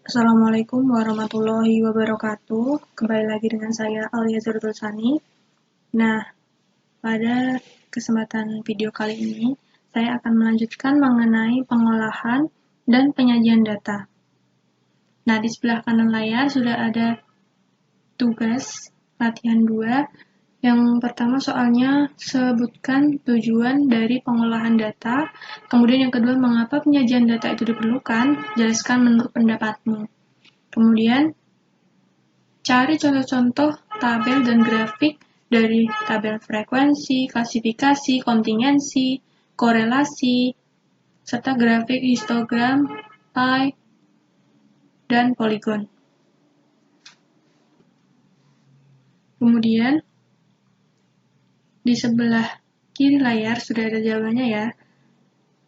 Assalamualaikum warahmatullahi wabarakatuh. Kembali lagi dengan saya Alia Zardulsani. Nah, pada kesempatan video kali ini, saya akan melanjutkan mengenai pengolahan dan penyajian data. Nah, di sebelah kanan layar sudah ada tugas latihan 2. Yang pertama soalnya sebutkan tujuan dari pengolahan data. Kemudian yang kedua, mengapa penyajian data itu diperlukan? Jelaskan menurut pendapatmu. Kemudian, cari contoh-contoh tabel dan grafik dari tabel frekuensi, klasifikasi, kontingensi, korelasi, serta grafik histogram, pie, dan poligon. Kemudian, di sebelah kiri layar sudah ada jawabannya ya.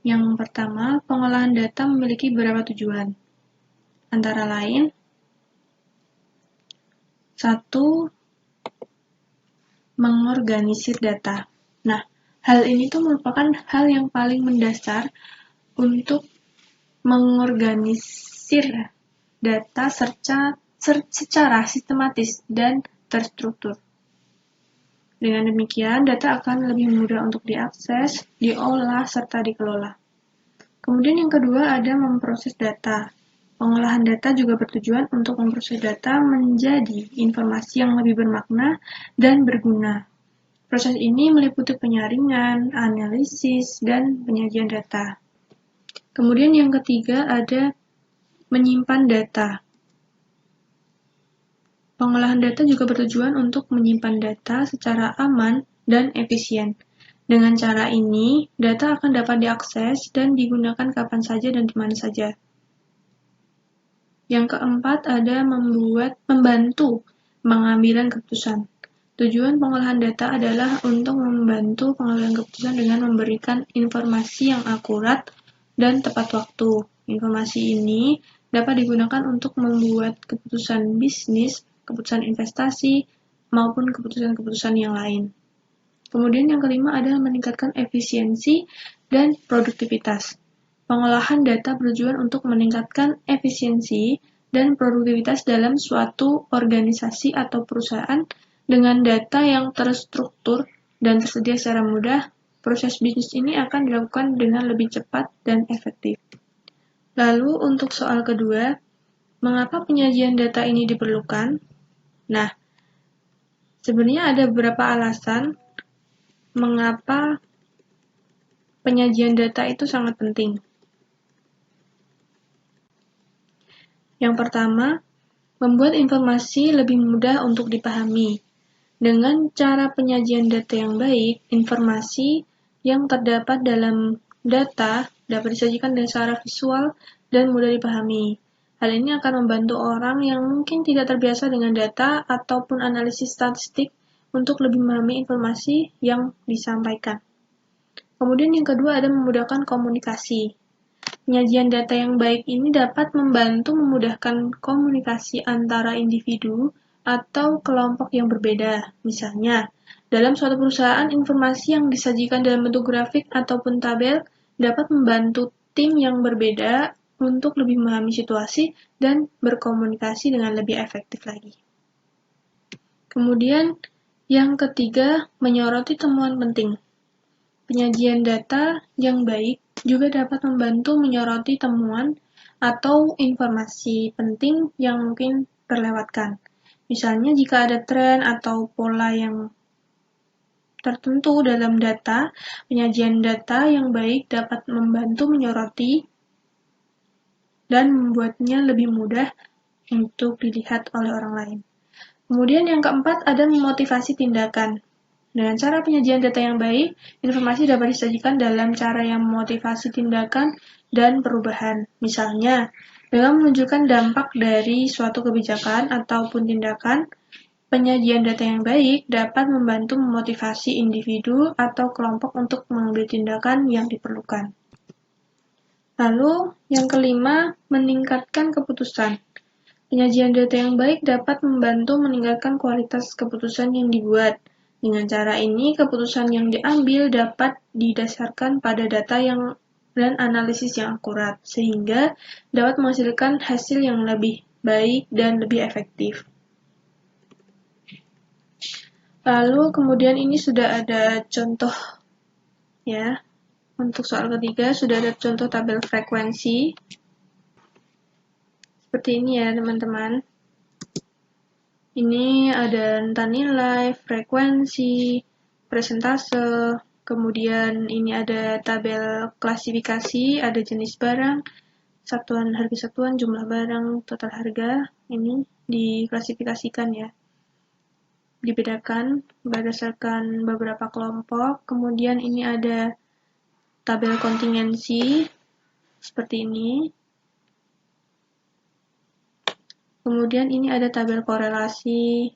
Yang pertama, pengolahan data memiliki beberapa tujuan. Antara lain, 1. Mengorganisir data. Nah, hal ini tuh merupakan hal yang paling mendasar untuk mengorganisir data secara sistematis dan terstruktur. Dengan demikian, data akan lebih mudah untuk diakses, diolah, serta dikelola. Kemudian yang kedua ada memproses data. Pengolahan data juga bertujuan untuk memproses data menjadi informasi yang lebih bermakna dan berguna. Proses ini meliputi penyaringan, analisis, dan penyajian data. Kemudian yang ketiga ada menyimpan data. Pengolahan data juga bertujuan untuk menyimpan data secara aman dan efisien. Dengan cara ini, data akan dapat diakses dan digunakan kapan saja dan di mana saja. Yang keempat ada membantu pengambilan keputusan. Tujuan pengolahan data adalah untuk membantu pengambilan keputusan dengan memberikan informasi yang akurat dan tepat waktu. Informasi ini dapat digunakan untuk membuat keputusan bisnis, keputusan investasi, maupun keputusan-keputusan yang lain. Kemudian yang kelima adalah meningkatkan efisiensi dan produktivitas. Pengolahan data bertujuan untuk meningkatkan efisiensi dan produktivitas dalam suatu organisasi atau perusahaan dengan data yang terstruktur dan tersedia secara mudah. Proses bisnis ini akan dilakukan dengan lebih cepat dan efektif. Lalu untuk soal kedua, mengapa penyajian data ini diperlukan? Nah, sebenarnya ada beberapa alasan mengapa penyajian data itu sangat penting. Yang pertama, membuat informasi lebih mudah untuk dipahami. Dengan cara penyajian data yang baik, informasi yang terdapat dalam data dapat disajikan dengan secara visual dan mudah dipahami. Hal ini akan membantu orang yang mungkin tidak terbiasa dengan data ataupun analisis statistik untuk lebih memahami informasi yang disampaikan. Kemudian yang kedua ada memudahkan komunikasi. Penyajian data yang baik ini dapat membantu memudahkan komunikasi antara individu atau kelompok yang berbeda. Misalnya, dalam suatu perusahaan, informasi yang disajikan dalam bentuk grafik ataupun tabel dapat membantu tim yang berbeda untuk lebih memahami situasi dan berkomunikasi dengan lebih efektif lagi. Kemudian, yang ketiga, menyoroti temuan penting. Penyajian data yang baik juga dapat membantu menyoroti temuan atau informasi penting yang mungkin terlewatkan. Misalnya jika ada tren atau pola yang tertentu dalam data, penyajian data yang baik dapat membantu menyoroti dan membuatnya lebih mudah untuk dilihat oleh orang lain. Kemudian yang keempat ada memotivasi tindakan. Dengan cara penyajian data yang baik, informasi dapat disajikan dalam cara yang memotivasi tindakan dan perubahan. Misalnya, dengan menunjukkan dampak dari suatu kebijakan ataupun tindakan, penyajian data yang baik dapat membantu memotivasi individu atau kelompok untuk mengambil tindakan yang diperlukan. Lalu, yang kelima, meningkatkan keputusan. Penyajian data yang baik dapat membantu meningkatkan kualitas keputusan yang dibuat. Dengan cara ini, keputusan yang diambil dapat didasarkan pada data yang dan analisis yang akurat, sehingga dapat menghasilkan hasil yang lebih baik dan lebih efektif. Lalu kemudian ini sudah ada contoh ya. Untuk soal ketiga sudah ada contoh tabel frekuensi. Seperti ini ya teman-teman. Ini ada entah nilai, frekuensi, presentase, kemudian ini ada tabel klasifikasi, ada jenis barang, satuan harga satuan, jumlah barang, total harga, ini diklasifikasikan ya. Dibedakan berdasarkan beberapa kelompok, kemudian ini ada tabel kontingensi, seperti ini. Kemudian ini ada tabel korelasi.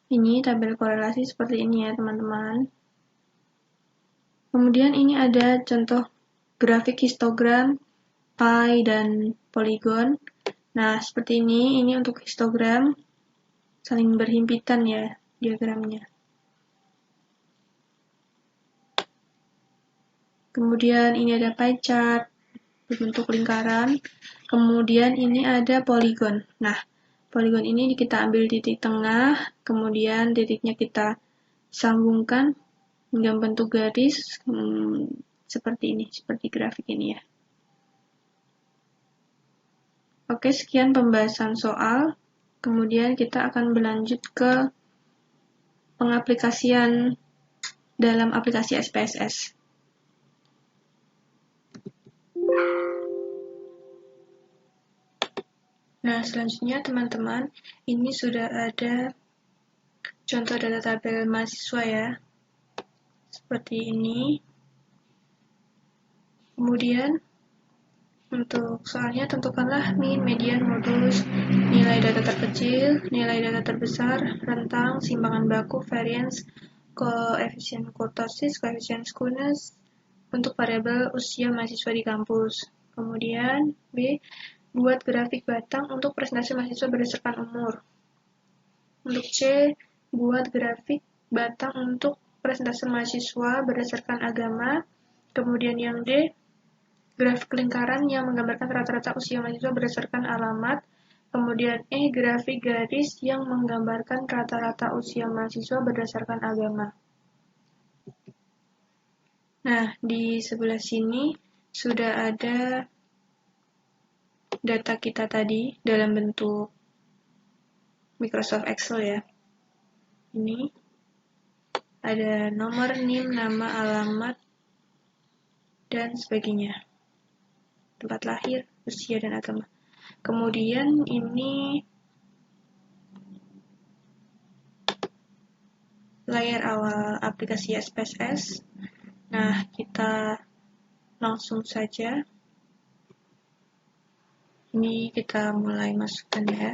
Ini tabel korelasi seperti ini ya teman-teman. Kemudian ini ada contoh grafik histogram, pie, dan poligon. Nah, seperti ini untuk histogram, saling berhimpitan ya diagramnya. Kemudian ini ada pie chart, berbentuk lingkaran. Kemudian ini ada poligon. Nah, poligon ini kita ambil titik tengah, kemudian titiknya kita sambungkan hingga bentuk garis seperti ini, seperti grafik ini ya. Oke, sekian pembahasan soal. Kemudian kita akan berlanjut ke pengaplikasian dalam aplikasi SPSS. Nah, selanjutnya teman-teman, ini sudah ada contoh data tabel mahasiswa ya. Seperti ini. Kemudian, untuk soalnya tentukanlah min, median, modulus, nilai data terkecil, nilai data terbesar, rentang, simbangan baku, variance, koefisien kurtosis, koefisien skewness, untuk variabel usia mahasiswa di kampus. Kemudian B, buat grafik batang untuk presentasi mahasiswa berdasarkan umur. Untuk C, buat grafik batang untuk presentasi mahasiswa berdasarkan agama. Kemudian yang D, grafik lingkaran yang menggambarkan rata-rata usia mahasiswa berdasarkan alamat. Kemudian E, grafik garis yang menggambarkan rata-rata usia mahasiswa berdasarkan agama. Nah, di sebelah sini sudah ada data kita tadi dalam bentuk Microsoft Excel ya. Ini ada nomor, NIM, nama, alamat, dan sebagainya. Tempat lahir, usia, dan agama. Kemudian ini layar awal aplikasi SPSS. Nah, kita langsung saja. Ini kita mulai masukkan ya.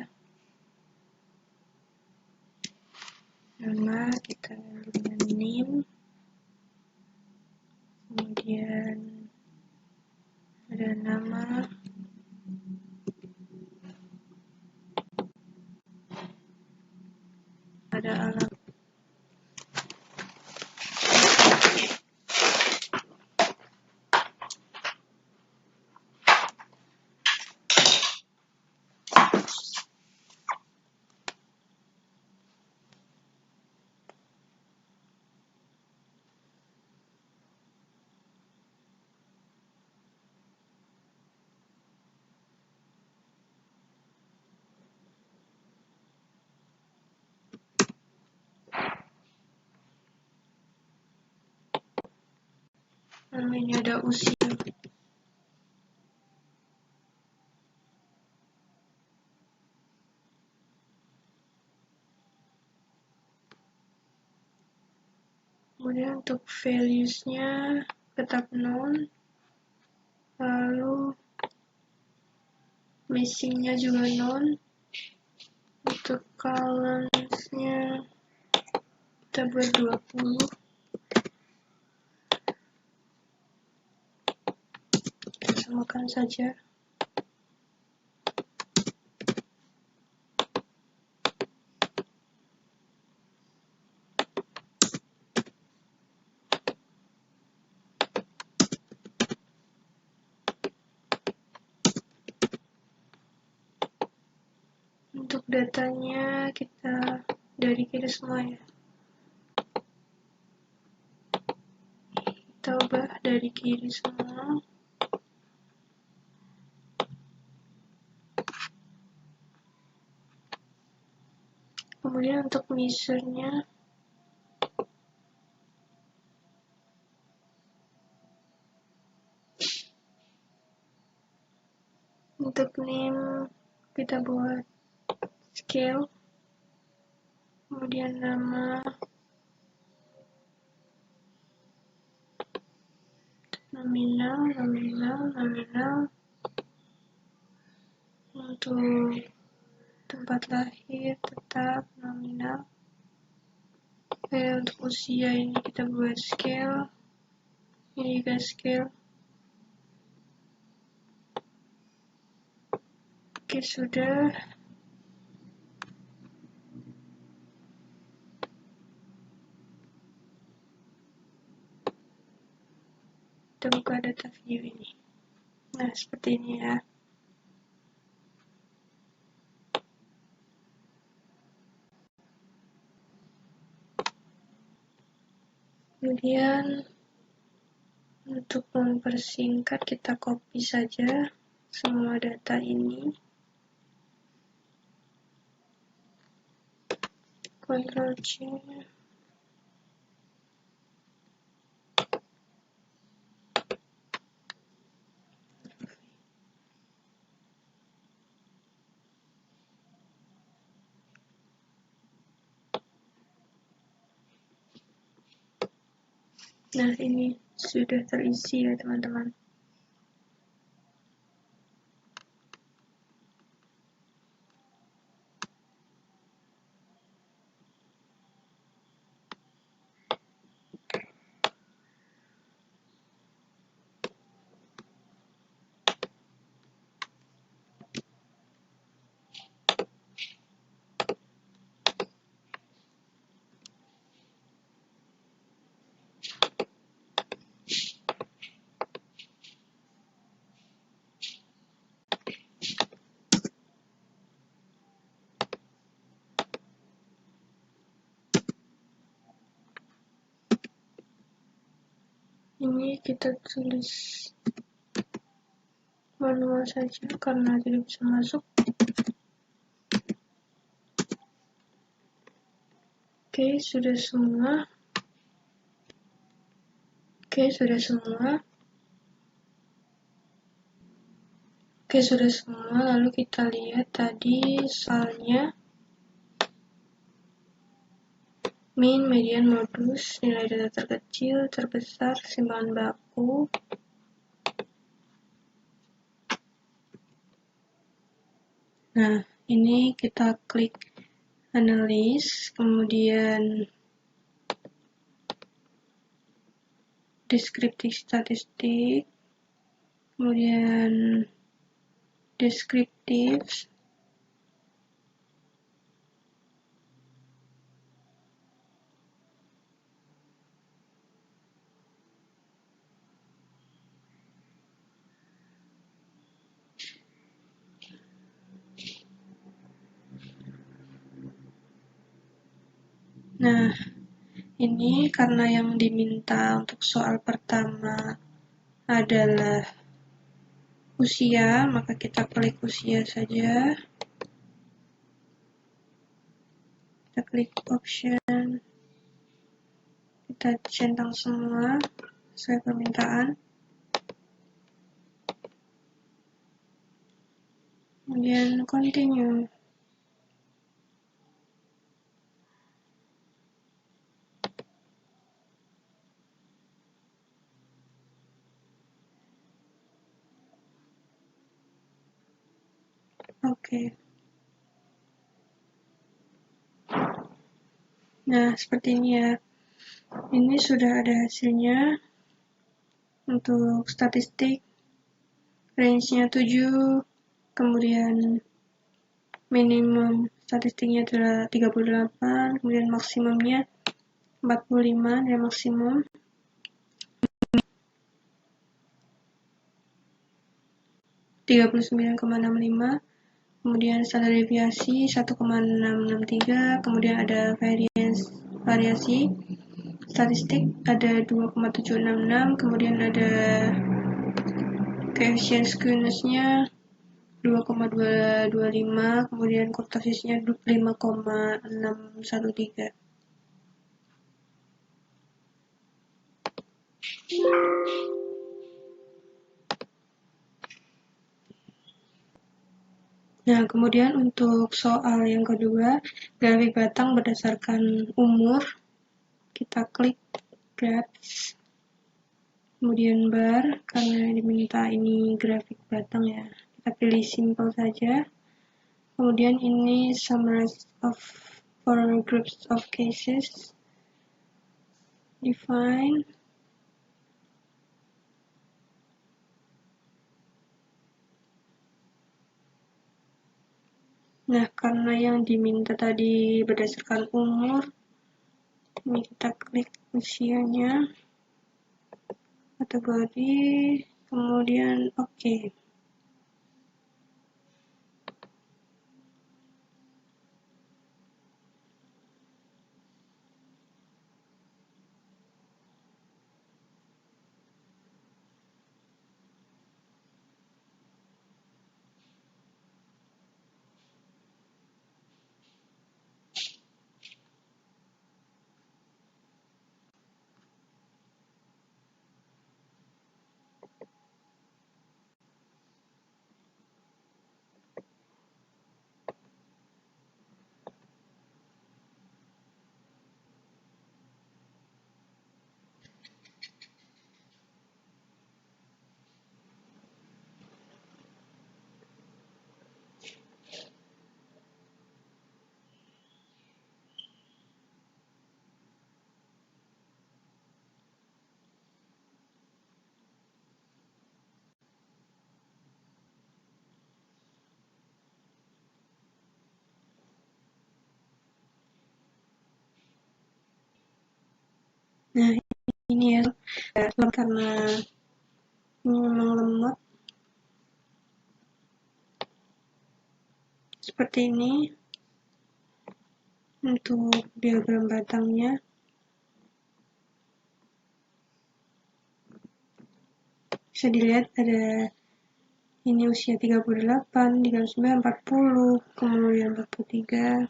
Nama kita dengan NIM. Kemudian ada nama. Ada alamat. Ini ada usia. Kemudian untuk values-nya tetap none. Lalu missing-nya juga none. Untuk columns-nya kita buat 20. samakan saja. Untuk datanya kita dari kiri semua ya. Kita ubah dari kiri semua. Kemudian untuk measure-nya untuk name kita buat scale, kemudian nama, nominal. Untuk tempat lahir tetap nominal. Untuk usia ini kita buat scale, ini juga scale. Oke, sudah. Kita buka data view ini. Nah, seperti ini ya. Kemudian untuk mempersingkat kita copy saja semua data ini. Ctrl C. Nah, ini sudah terisi ya teman-teman. Ini kita tulis manual saja karena tidak bisa masuk. Oke, sudah semua. Lalu kita lihat tadi soalnya min, median, modus, nilai data terkecil, terbesar, simpangan baku. Nah, ini kita klik analysis, kemudian descriptive statistik, kemudian descriptive, nah, ini karena yang diminta untuk soal pertama adalah usia, maka kita klik usia saja. Kita klik option, kita centang semua sesuai permintaan. Kemudian continue. Oke. Nah, seperti ini ya. Ini sudah ada hasilnya untuk statistik. range-nya 7, kemudian minimum statistiknya adalah 38, kemudian maksimumnya 45 dan maksimum. (39,65), kemudian standar deviasi 1,663, kemudian ada variasi statistik ada 2,766, kemudian ada coefficient skewness-nya 2,225, kemudian kurtosisnya 5,613. Nah, kemudian untuk soal yang kedua, grafik batang berdasarkan umur. Kita klik graphs, kemudian bar, karena diminta ini grafik batang ya, kita pilih simple saja. Kemudian ini summarize of for groups of cases, define. Nah, karena yang diminta tadi berdasarkan umur, ini kita klik usianya, kategori, kemudian oke. Nah, ini ya, karena ini memang lemot. Seperti ini untuk diagram batangnya. Bisa dilihat ada ini usia 38, 39, 40, kemudian 43.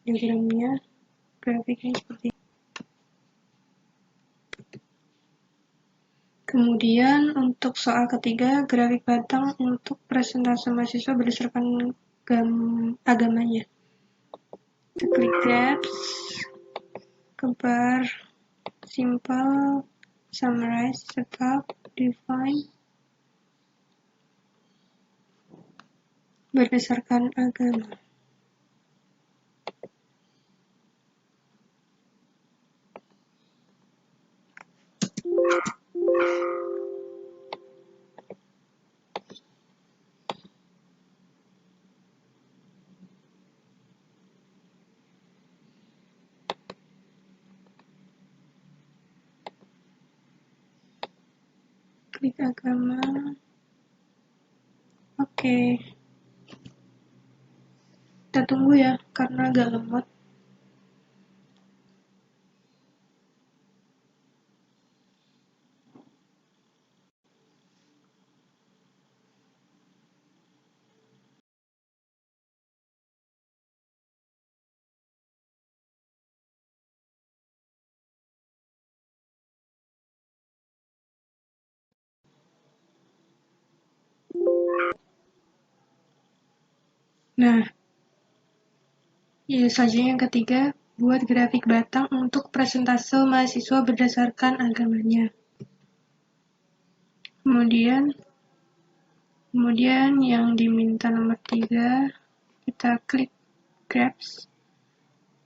Diagramnya, grafiknya seperti ini. Kemudian untuk soal ketiga, grafik batang untuk presentase mahasiswa berdasarkan agamanya. Kita klik graphs, ke bar, simple, summarize, setup, define, berdasarkan agama. Klik agama. Oke. Kita tunggu ya, karena agak lemot. Nah, ya saja yang ketiga, buat grafik batang untuk presentase mahasiswa berdasarkan agamanya. Kemudian yang diminta nomor 3, kita klik graphs,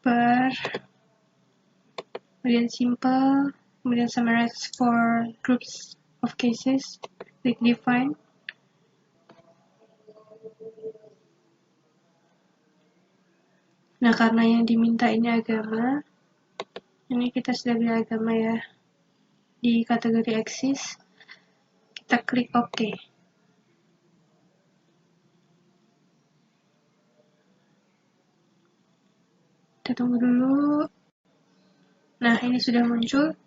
bar, kemudian simple, kemudian summarize for groups of cases, klik define. Nah, karena yang diminta ini agama, ini kita sudah pilih agama ya. Di kategori eksis, kita klik OK. Kita tunggu dulu. Nah, ini sudah muncul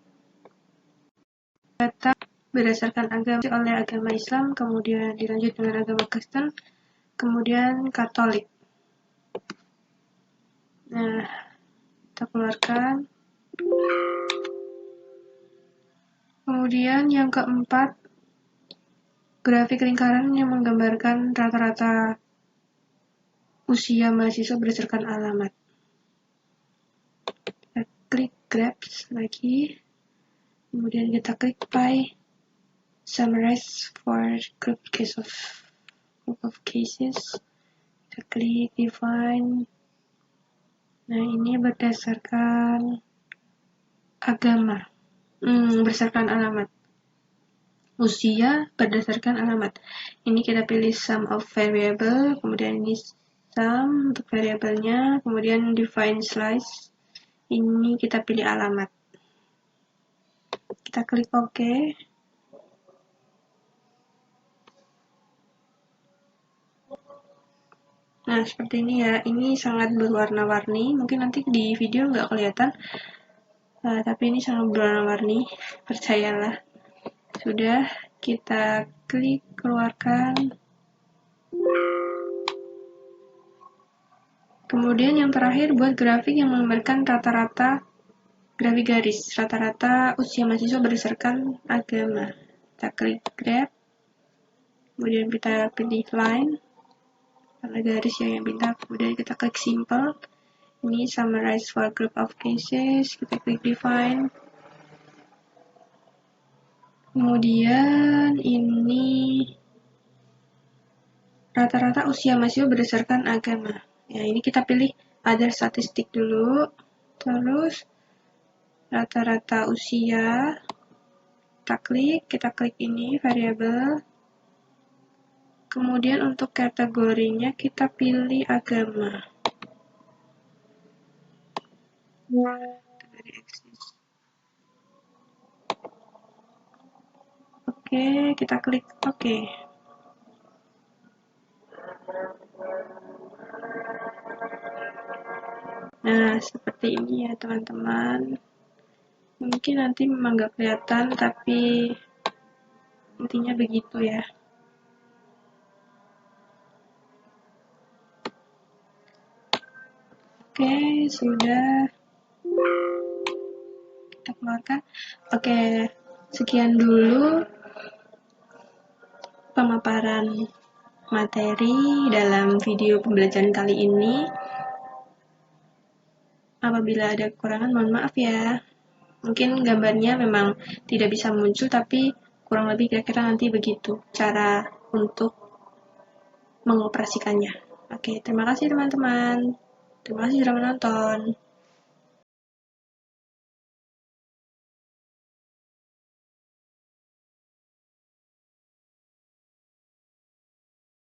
data berdasarkan agama oleh agama Islam, kemudian dilanjut dengan agama Kristen, kemudian Katolik. Nah, kita keluarkan. Kemudian yang keempat, grafik lingkaran yang menggambarkan rata-rata usia mahasiswa berdasarkan alamat. Kita klik grabs lagi, kemudian kita klik by summarize for group of cases. Kita klik define. Nah, ini berdasarkan agama, berdasarkan alamat. Usia berdasarkan alamat. Ini kita pilih sum of variable, kemudian ini sum untuk variabelnya, kemudian define slice. Ini kita pilih alamat. Kita klik OK. Nah, seperti ini ya. Ini sangat berwarna-warni. Mungkin nanti di video nggak kelihatan, tapi ini sangat berwarna-warni. Percayalah. Sudah, kita klik keluarkan. Kemudian yang terakhir, buat grafik yang menggambarkan rata-rata grafik garis, rata-rata usia mahasiswa berdasarkan agama. Kita klik grab, kemudian kita pilih line, karena garis yang bintang, kemudian kita klik simple. Ini summarize for group of cases, kita klik define. Kemudian ini rata-rata usia mahasiswa berdasarkan agama. Ya, ini kita pilih other statistik dulu. Terus rata-rata usia, kita klik ini variabel. Kemudian untuk kategorinya kita pilih agama. Oke, kita klik OK. Nah, seperti ini ya teman-teman. Mungkin nanti memang nggak kelihatan, tapi intinya begitu ya. Oke, sudah. Kita keluarkan. Oke, sekian dulu pemaparan materi dalam video pembelajaran kali ini. Apabila ada kekurangan, mohon maaf ya. Mungkin gambarnya memang tidak bisa muncul, tapi kurang lebih kira-kira nanti begitu cara untuk mengoperasikannya. Oke, terima kasih teman-teman. Terima kasih sudah menonton.